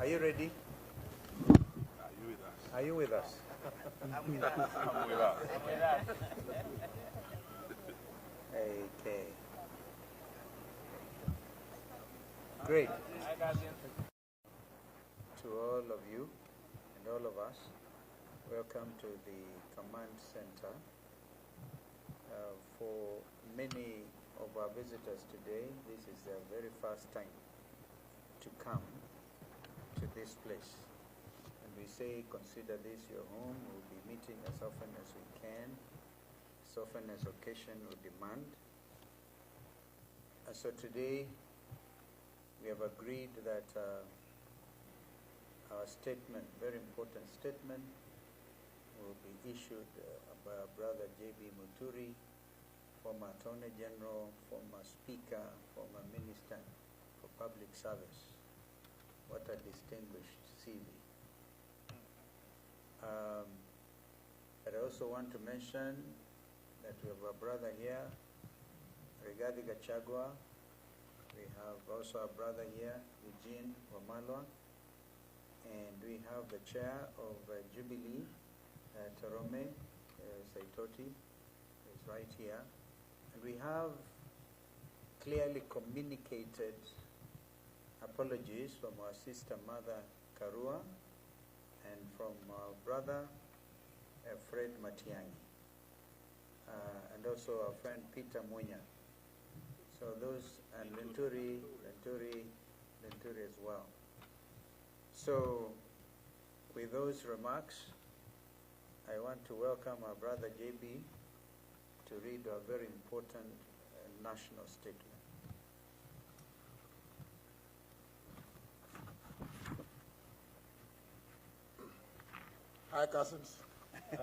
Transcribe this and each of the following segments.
Are you ready? Are you with us? Are you with us? I'm with us. Okay. Great. To all of you and all of us, welcome to the command center. For many of our visitors today, this is their very first time to come to this place. And we say, consider this your home. We'll be meeting as often as we can, as often as occasion will demand. And so today, we have agreed that our statement, very important statement, will be issued by our brother J.B. Muturi, former Attorney General, former Speaker, former Minister for Public Service. What a distinguished CV. But I also want to mention that we have a brother here, Rigathi Gachagua. We have also a brother here, Eugene Wamalwa. And we have the chair of Jubilee, Torome Saitoti, is right here. And we have clearly communicated apologies from our sister mother Karua and from our brother Fred Matiang'i, and also our friend Peter Munya. So those, and Lenturi as well. So with those remarks, I want to welcome our brother JB to read a very important national statement. Hi, cousins. As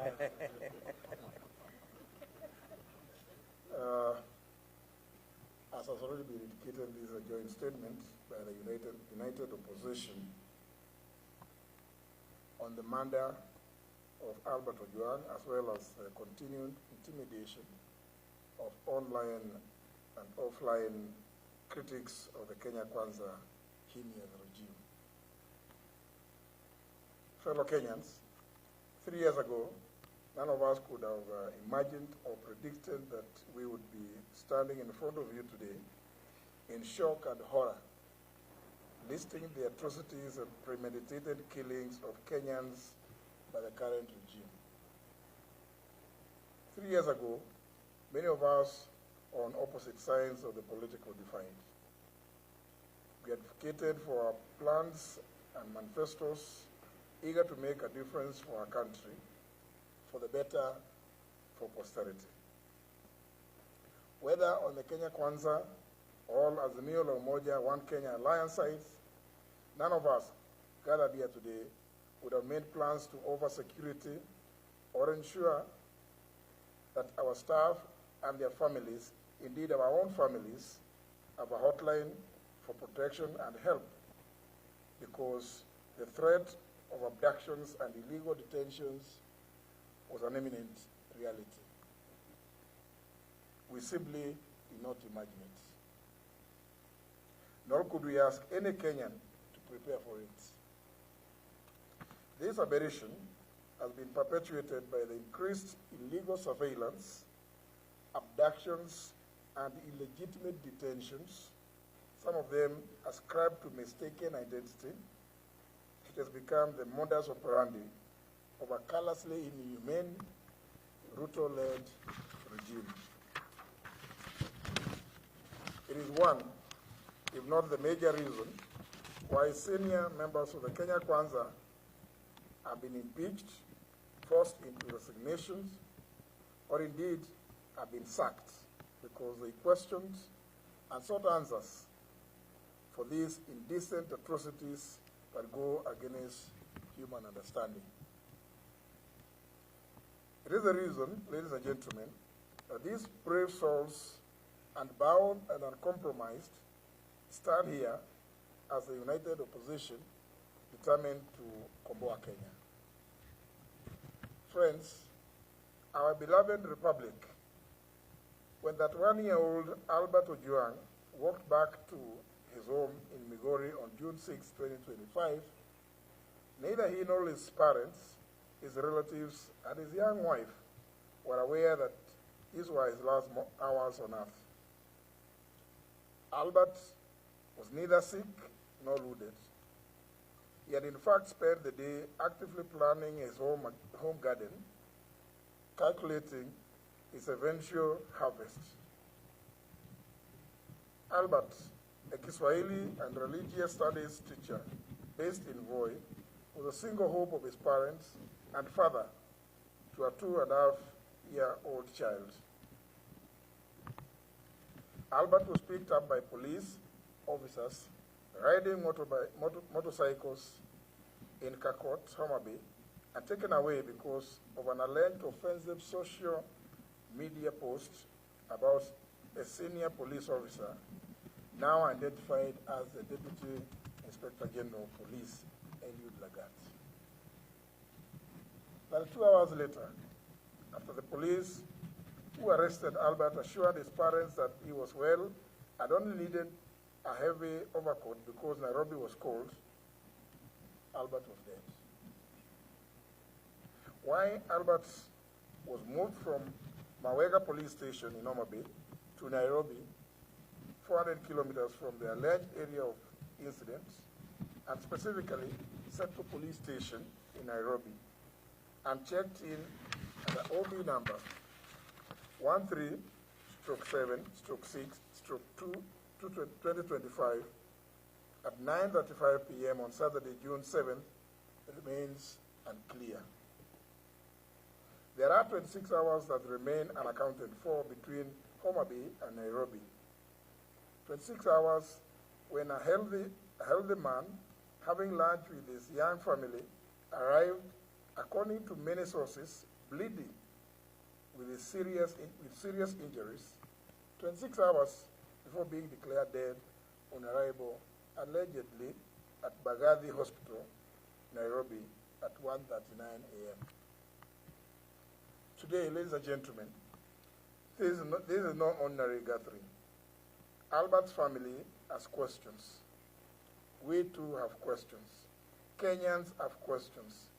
has already been indicated, this is a joint statement by the United Opposition on the murder of Albert Ojwang, as well as the continued intimidation of online and offline critics of the Kenya Kwanza Himian regime. Fellow Kenyans, 3 years ago, none of us could have imagined or predicted that we would be standing in front of you today in shock and horror, listing the atrocities and premeditated killings of Kenyans by the current regime. 3 years ago, many of us were on opposite sides of the political divide. We advocated for our plans and manifestos, eager to make a difference for our country, for the better, for posterity. Whether on the Kenya Kwanza, or Azimio la Umoja, One Kenya alliance sites, none of us gathered here today would have made plans to offer security or ensure that our staff and their families, indeed our own families, have a hotline for protection and help, because the threat of abductions and illegal detentions was an imminent reality. We simply did not imagine it. Nor could we ask any Kenyan to prepare for it. This aberration has been perpetuated by the increased illegal surveillance, abductions, and illegitimate detentions, some of them ascribed to mistaken identity. It has become the modus operandi of a callously inhumane, Ruto-led regime. It is one, if not the major reason, why senior members of the Kenya Kwanza have been impeached, forced into resignations, or indeed have been sacked because they questioned and sought answers for these indecent atrocities that go against human understanding. It is the reason, ladies and gentlemen, that these brave souls, unbound and uncompromised, stand here as a united opposition determined to komboa Kenya. Friends, our beloved republic, when that 1-year-old Albert Ojwang walked back to his home in Migori on June 6, 2025, Neither he nor his parents, his relatives, and his young wife were aware that these were his last hours on earth. Albert was neither sick nor wounded. He had in fact spent the day actively planning his home garden, calculating his eventual harvest. Albert, a Kiswahili and religious studies teacher based in Voi, was a single hope of his parents and father to a 2.5-year-old child. Albert was picked up by police officers riding motorcycles in Kakot, Homa Bay, and taken away because of an alleged offensive social media post about a senior police officer, now identified as the Deputy Inspector General of Police, Eliud Lagat. 2 hours later, after the police who arrested Albert assured his parents that he was well and only needed a heavy overcoat because Nairobi was cold, Albert was dead. Why Albert was moved from Mawega police station in Homa Bay to Nairobi, 400 kilometers from the alleged area of incident, and specifically Central Police Station in Nairobi, and checked in at the OB number 13/7/6/2/2025 at 9:35 p.m. on Saturday, June 7th, remains unclear. There are 26 hours that remain unaccounted for between Homa Bay and Nairobi. 26 hours when a healthy man, having lunch with his young family, arrived, according to many sources, bleeding with serious injuries, 26 hours before being declared dead on arrival, allegedly at Bagathi Hospital, Nairobi, at 1:39 a.m. Today, ladies and gentlemen, this is no ordinary gathering. Albert's family has questions. We too have questions. Kenyans have questions.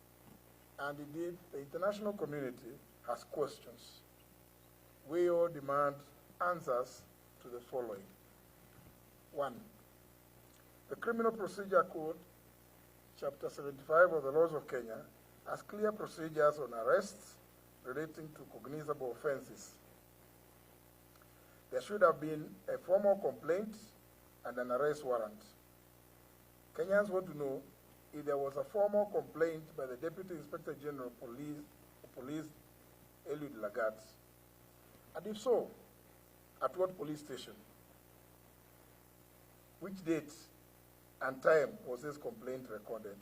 And indeed, the international community has questions. We all demand answers to the following. 1. The Criminal Procedure Code, Chapter 75 of the Laws of Kenya, has clear procedures on arrests relating to cognizable offenses. There should have been a formal complaint and an arrest warrant. Kenyans want to know if there was a formal complaint by the Deputy Inspector General of Police, Eliud Lagat, and if so, at what police station? Which date and time was this complaint recorded?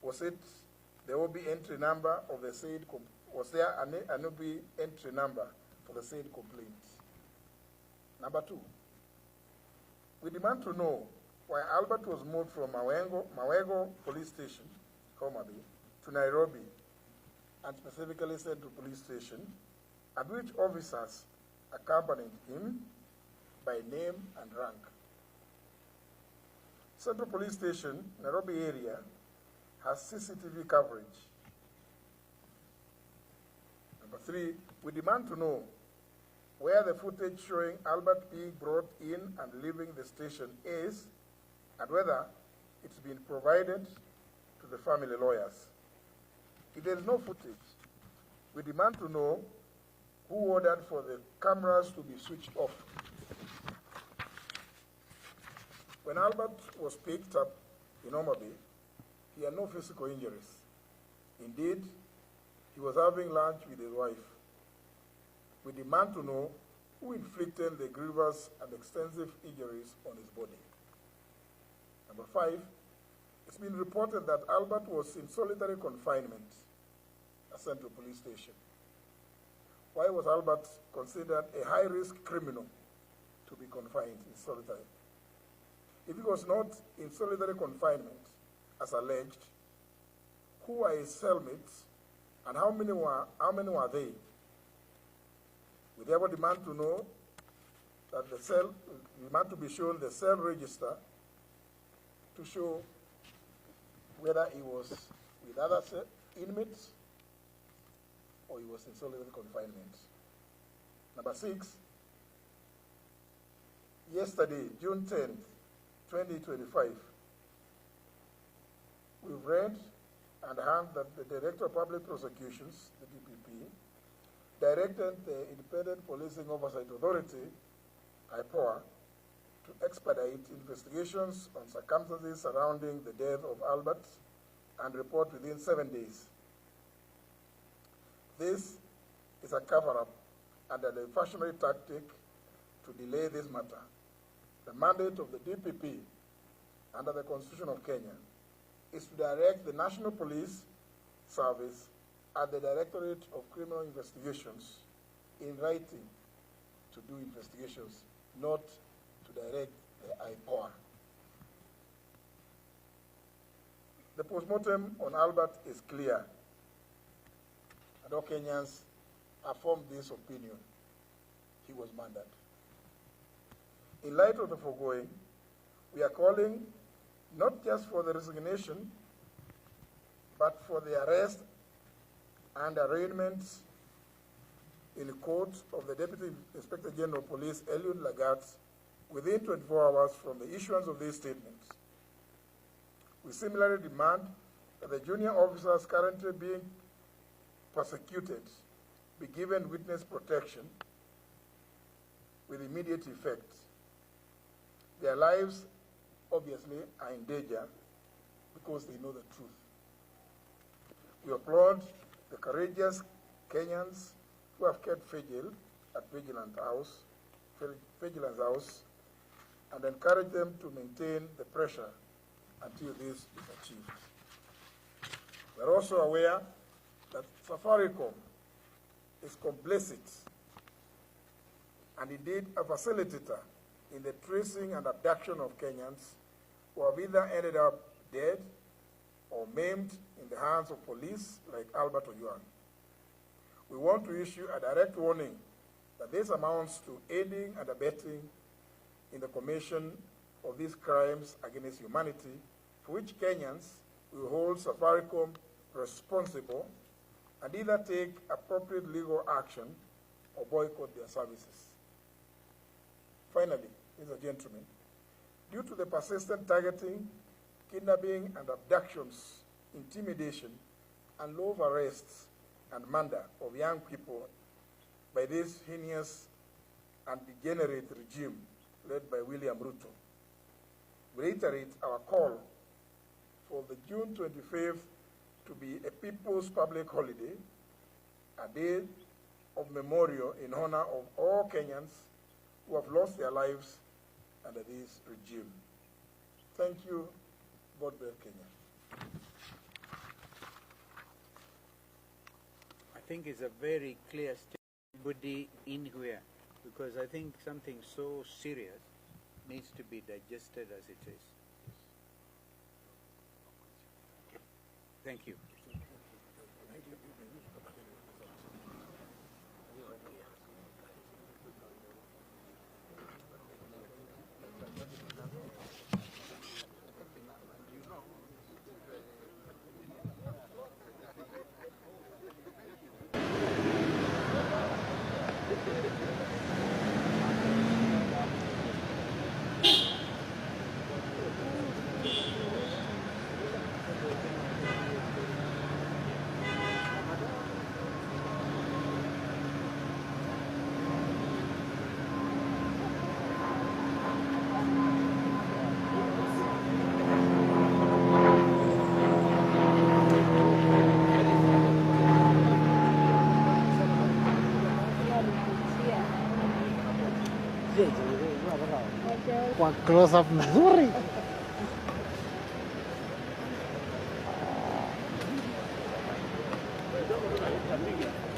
Was it the OB entry number of the said was there an OB entry number for the said complaint? Number 2, we demand to know why Albert was moved from Mawego Police Station, Homa Bay, to Nairobi, and specifically Central Police Station, and which officers accompanied him by name and rank. Central Police Station, Nairobi area, has CCTV coverage. Number 3, we demand to know where the footage showing Albert being brought in and leaving the station is, and whether it's been provided to the family lawyers. If there is no footage, we demand to know who ordered for the cameras to be switched off. When Albert was picked up in Homa Bay, he had no physical injuries. Indeed, he was having lunch with his wife. We demand to know who inflicted the grievous and extensive injuries on his body. Number 5, it's been reported that Albert was in solitary confinement at Central Police Station. Why was Albert considered a high-risk criminal to be confined in solitary? If he was not in solitary confinement, as alleged, who are his cellmates and how many were they? We therefore demand to know that demand to be shown the cell register to show whether he was with other inmates or he was in solitary confinement. Number 6, yesterday, June 10th, 2025, we've read and heard that the Director of Public Prosecutions, the DPP, directed the Independent Policing Oversight Authority, IPOA, to expedite investigations on circumstances surrounding the death of Albert and report within 7 days. This is a cover-up under the fashionable tactic to delay this matter. The mandate of the DPP under the Constitution of Kenya is to direct the National Police Service at the Directorate of Criminal Investigations in writing to do investigations, not to direct the IPOA. The postmortem on Albert is clear, and all Kenyans have formed this opinion. He was murdered. In light of the foregoing, we are calling not just for the resignation, but for the arrest and arraignment in the court of the Deputy Inspector General of Police, Eliud Lagat, within 24 hours from the issuance of these statements. We similarly demand that the junior officers currently being persecuted be given witness protection with immediate effect. Their lives, obviously, are in danger because they know the truth. We applaud the courageous Kenyans who have kept vigil at Vigilance House, and encourage them to maintain the pressure until this is achieved. We are also aware that Safaricom is complicit and indeed a facilitator in the tracing and abduction of Kenyans who have either ended up dead or maimed in the hands of police like Albert Ojwang. We want to issue a direct warning that this amounts to aiding and abetting in the commission of these crimes against humanity, for which Kenyans will hold Safaricom responsible and either take appropriate legal action or boycott their services. Finally, ladies and gentlemen, due to the persistent targeting, kidnapping and abductions, intimidation, and love arrests and murder of young people by this heinous and degenerate regime led by William Ruto, we reiterate our call for the June 25th to be a people's public holiday, a day of memorial in honor of all Kenyans who have lost their lives under this regime. Thank you. God bless Kenya. I think it's a very clear statement. Everybody in here, because I think something so serious needs to be digested as it is. Thank you. Kwa close up mzuri.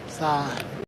Sawa.